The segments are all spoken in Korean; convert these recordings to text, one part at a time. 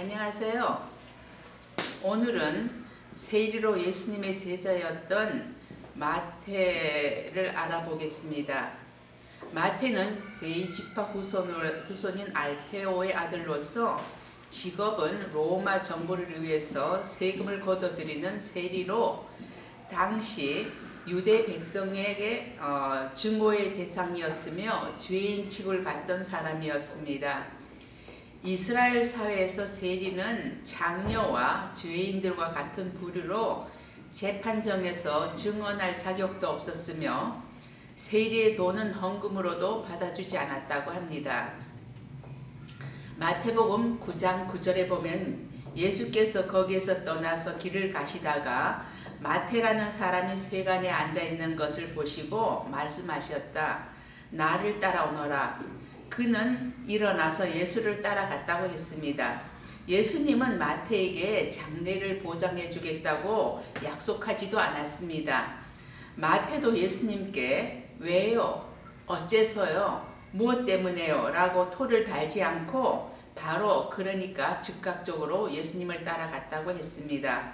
안녕하세요. 오늘은 세리로 예수님의 제자였던 마태를 알아보겠습니다. 마태는 베이지파 후손인 알페오의 아들로서 직업은 로마 정부를 위해서 세금을 걷어들이는 세리로 당시 유대 백성에게 증오의 대상이었으며 죄인 취급을 받던 사람이었습니다. 이스라엘 사회에서 세리는 장녀와 죄인들과 같은 부류로 재판정에서 증언할 자격도 없었으며 세리의 돈은 헌금으로도 받아주지 않았다고 합니다. 마태복음 9장 9절에 보면 예수께서 거기에서 떠나서 길을 가시다가 마태라는 사람이 쇠관에 앉아있는 것을 보시고 말씀하셨다. 나를 따라오너라. 그는 일어나서 예수를 따라갔다고 했습니다. 예수님은 마태에게 장례를 보장해 주겠다고 약속하지도 않았습니다. 마태도 예수님께 왜요? 어째서요? 무엇 때문에요? 라고 토를 달지 않고 바로 그러니까 즉각적으로 예수님을 따라갔다고 했습니다.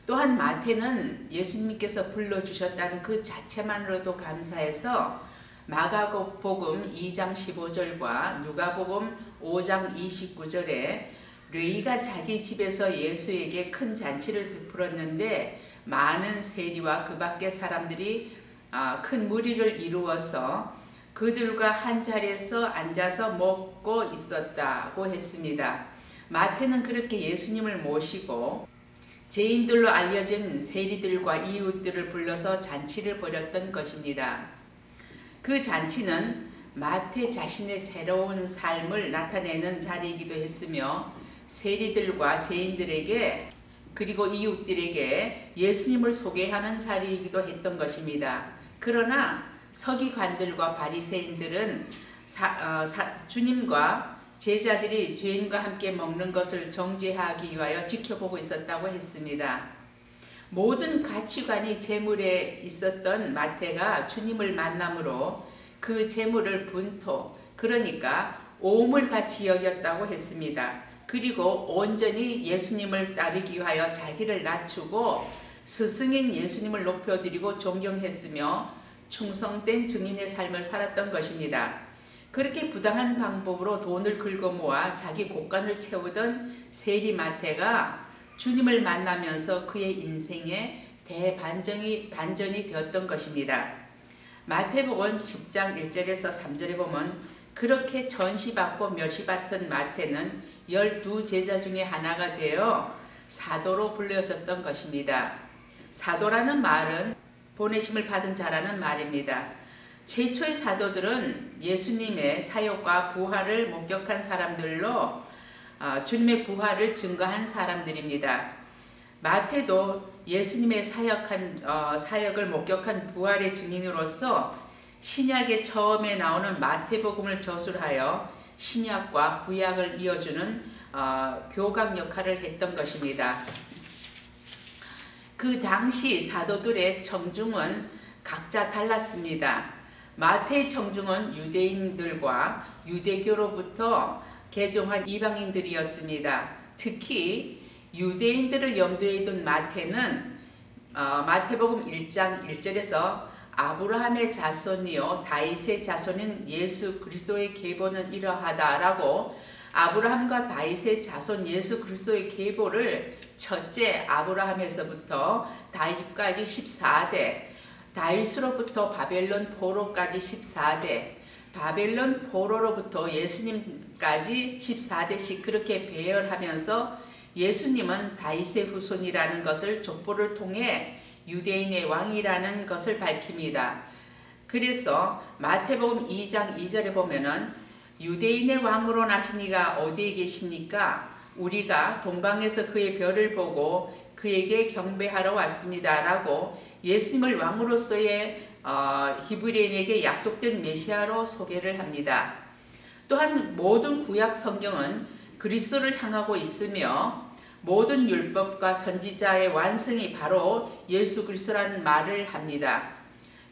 또한 마태는 예수님께서 불러주셨다는 그 자체만으로도 감사해서 마가복음 2장 15절과 누가복음 5장 29절에 레위가 자기 집에서 예수에게 큰 잔치를 베풀었는데 많은 세리와 그 밖의 사람들이 큰 무리를 이루어서 그들과 한 자리에서 앉아서 먹고 있었다고 했습니다. 마태는 그렇게 예수님을 모시고 죄인들로 알려진 세리들과 이웃들을 불러서 잔치를 벌였던 것입니다. 그 잔치는 마태 자신의 새로운 삶을 나타내는 자리이기도 했으며 세리들과 죄인들에게 그리고 이웃들에게 예수님을 소개하는 자리이기도 했던 것입니다. 그러나 서기관들과 바리새인들은 주님과 제자들이 죄인과 함께 먹는 것을 정죄하기 위하여 지켜보고 있었다고 했습니다. 모든 가치관이 재물에 있었던 마태가 주님을 만남으로 그 재물을 분토, 그러니까 오물같이 여겼다고 했습니다. 그리고 온전히 예수님을 따르기 위하여 자기를 낮추고 스승인 예수님을 높여드리고 존경했으며 충성된 증인의 삶을 살았던 것입니다. 그렇게 부당한 방법으로 돈을 긁어모아 자기 곳간을 채우던 세리 마태가 주님을 만나면서 그의 인생에 대반전이 되었던 것입니다. 마태복음 10장 1절에서 3절에 보면 그렇게 전시받고 멸시받던 마태는 12제자 중에 하나가 되어 사도로 불려졌던 것입니다. 사도라는 말은 보내심을 받은 자라는 말입니다. 최초의 사도들은 예수님의 사역과 부활을 목격한 사람들로 주님의 부활을 증거한 사람들입니다. 마태도 예수님의 사역을 목격한 부활의 증인으로서 신약의 처음에 나오는 마태복음을 저술하여 신약과 구약을 이어주는 교각 역할을 했던 것입니다. 그 당시 사도들의 청중은 각자 달랐습니다. 마태의 청중은 유대인들과 유대교로부터 개종한 이방인들이었습니다. 특히 유대인들을 염두에 둔 마태는 마태복음 1장 1절에서 아브라함의 자손이요 다윗의 자손인 예수 그리스도의 계보는 이러하다라고 아브라함과 다윗의 자손 예수 그리스도의 계보를 첫째 아브라함에서부터 다윗까지 14대, 다윗으로부터 바벨론 포로까지 14대, 바벨론 포로로부터 예수님까지 14대씩 그렇게 배열하면서 예수님은 다윗의 후손이라는 것을 족보를 통해 유대인의 왕이라는 것을 밝힙니다. 그래서 마태복음 2장 2절에 보면은 유대인의 왕으로 나신 이가 어디에 계십니까? 우리가 동방에서 그의 별을 보고 그에게 경배하러 왔습니다. 라고 예수님을 왕으로서의 히브리인에게 약속된 메시아로 소개를 합니다. 또한 모든 구약 성경은 그리스도를 향하고 있으며 모든 율법과 선지자의 완성이 바로 예수 그리스도라는 말을 합니다.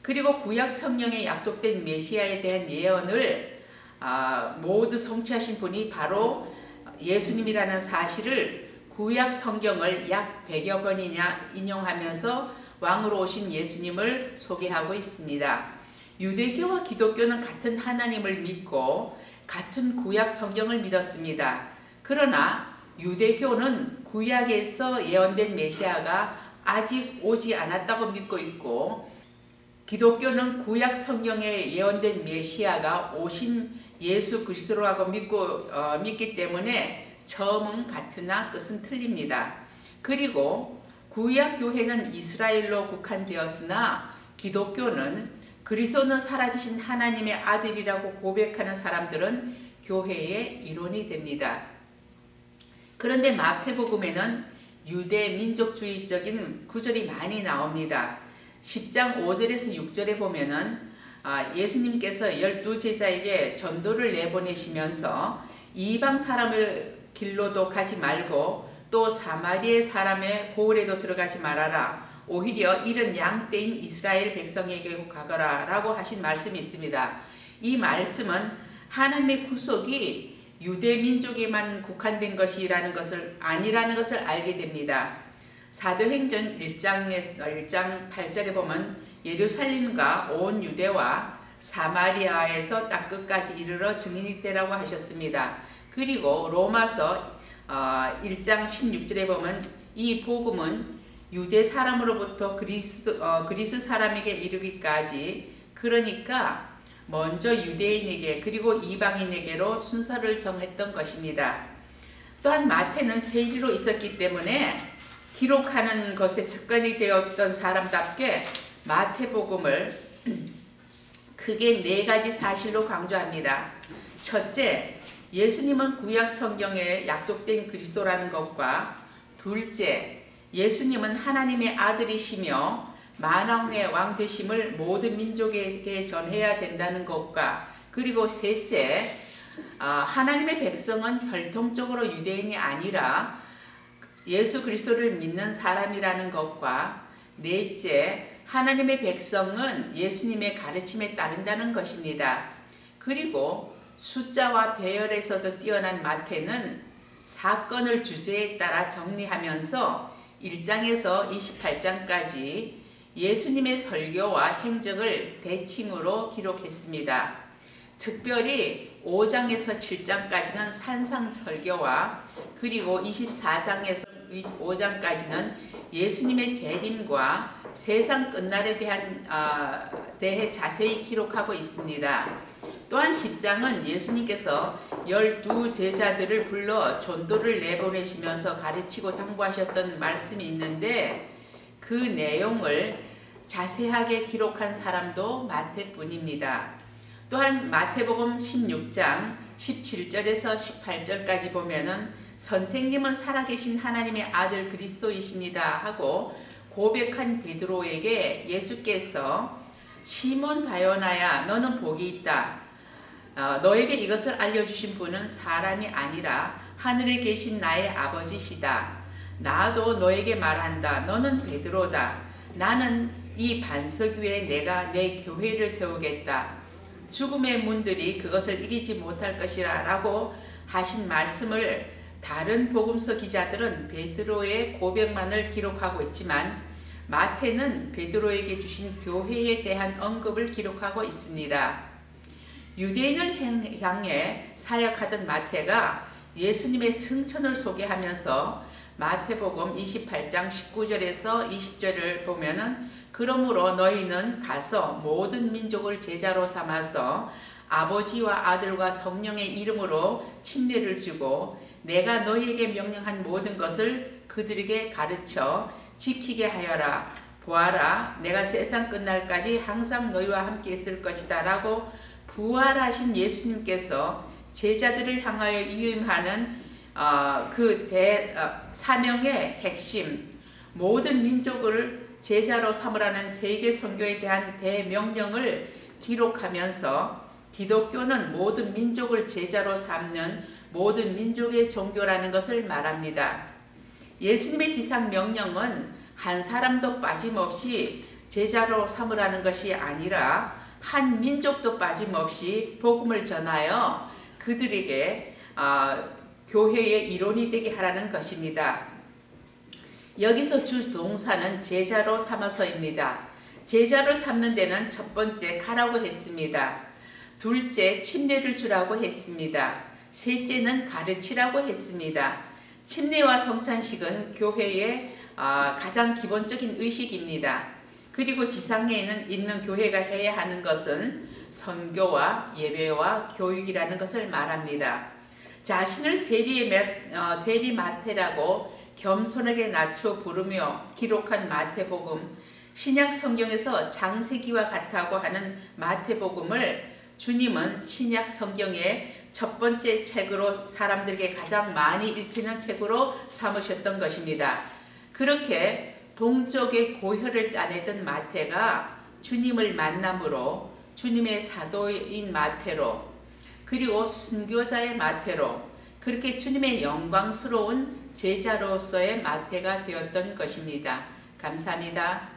그리고 구약 성경에 약속된 메시아에 대한 예언을 모두 성취하신 분이 바로 예수님이라는 사실을 구약 성경을 약 100여 번이나 인용하면서 왕으로 오신 예수님을 소개하고 있습니다. 유대교와 기독교는 같은 하나님을 믿고 같은 구약 성경을 믿었습니다. 그러나 유대교는 구약에서 예언된 메시아가 아직 오지 않았다고 믿고 있고, 기독교는 구약 성경에 예언된 메시아가 오신 예수 그리스도라고 믿기 때문에 처음은 같으나 끝은 틀립니다. 그리고 구약 교회는 이스라엘로 국한되었으나 기독교는 그리스도는 살아계신 하나님의 아들이라고 고백하는 사람들은 교회의 일원이 됩니다. 그런데 마태복음에는 유대 민족주의적인 구절이 많이 나옵니다. 10장 5절에서 6절에 보면은 예수님께서 12제자에게 전도를 내보내시면서 이방 사람의 길로도 가지 말고 또 사마리아 사람의 고을에도 들어가지 말아라. 오히려 이른 양떼인 이스라엘 백성에게 가거라 라고 하신 말씀이 있습니다. 이 말씀은 하나님의 구속이 유대 민족에만 국한된 것이라는 것을 아니라는 것을 알게 됩니다. 사도행전 1장 8절에 보면 예루살렘과 온 유대와 사마리아에서 땅끝까지 이르러 증인이 되라고 하셨습니다. 그리고 로마서 1장 16절에 보면 이 복음은 유대 사람으로부터 그리스 사람에게 이르기까지, 그러니까 먼저 유대인에게 그리고 이방인에게로 순서를 정했던 것입니다. 또한 마태는 세리로 있었기 때문에 기록하는 것에 습관이 되었던 사람답게 마태복음을 크게 4가지 사실로 강조합니다. 첫째, 예수님은 구약 성경에 약속된 그리스도라는 것과, 둘째, 예수님은 하나님의 아들이시며 만왕의 왕 되심을 모든 민족에게 전해야 된다는 것과, 그리고 셋째, 하나님의 백성은 혈통적으로 유대인이 아니라 예수 그리스도를 믿는 사람이라는 것과, 넷째, 하나님의 백성은 예수님의 가르침에 따른다는 것입니다. 그리고 숫자와 배열에서도 뛰어난 마태는 사건을 주제에 따라 정리하면서 1장에서 28장까지 예수님의 설교와 행적을 대칭으로 기록했습니다. 특별히 5장에서 7장까지는 산상 설교와 그리고 24장에서 5장까지는 예수님의 재림과 세상 끝날에 대해 자세히 기록하고 있습니다. 또한 10장은 예수님께서 12제자들을 불러 전도를 내보내시면서 가르치고 당부하셨던 말씀이 있는데, 그 내용을 자세하게 기록한 사람도 마태뿐입니다. 또한 마태복음 16장 17절에서 18절까지 보면은 선생님은 살아계신 하나님의 아들 그리스도이십니다 하고 고백한 베드로에게 예수께서 시몬 바요나야 너는 복이 있다. 너에게 이것을 알려주신 분은 사람이 아니라 하늘에 계신 나의 아버지시다. 나도 너에게 말한다. 너는 베드로다. 나는 이 반석 위에 내가 내 교회를 세우겠다. 죽음의 문들이 그것을 이기지 못할 것이라 라고 하신 말씀을 다른 복음서 기자들은 베드로의 고백만을 기록하고 있지만 마태는 베드로에게 주신 교회에 대한 언급을 기록하고 있습니다. 유대인을 향해 사역하던 마태가 예수님의 승천을 소개하면서 마태복음 28장 19절에서 20절을 보면은 그러므로 너희는 가서 모든 민족을 제자로 삼아서 아버지와 아들과 성령의 이름으로 침례를 주고 내가 너희에게 명령한 모든 것을 그들에게 가르쳐 지키게 하여라. 보아라, 내가 세상 끝날까지 항상 너희와 함께 있을 것이다 라고 부활하신 예수님께서 제자들을 향하여 위임하는 사명의 핵심, 모든 민족을 제자로 삼으라는 세계 선교에 대한 대명령을 기록하면서 기독교는 모든 민족을 제자로 삼는 모든 민족의 종교라는 것을 말합니다. 예수님의 지상 명령은 한 사람도 빠짐없이 제자로 삼으라는 것이 아니라 한 민족도 빠짐없이 복음을 전하여 그들에게 교회의 일원이 되게 하라는 것입니다. 여기서 주 동사는 제자로 삼아서입니다. 제자로 삼는 데는 첫 번째 가라고 했습니다. 둘째 침례를 주라고 했습니다. 셋째는 가르치라고 했습니다. 침례와 성찬식은 교회의 가장 기본적인 의식입니다. 그리고 지상에 있는 교회가 해야 하는 것은 선교와 예배와 교육이라는 것을 말합니다. 자신을 세리 마태라고 겸손하게 낮춰 부르며 기록한 마태복음, 신약 성경에서 창세기와 같다고 하는 마태복음을 주님은 신약 성경의 첫 번째 책으로 사람들에게 가장 많이 읽히는 책으로 삼으셨던 것입니다. 그렇게 동족의 고혈을 짜내던 마태가 주님을 만남으로 주님의 사도인 마태로, 그리고 순교자의 마태로, 그렇게 주님의 영광스러운 제자로서의 마태가 되었던 것입니다. 감사합니다.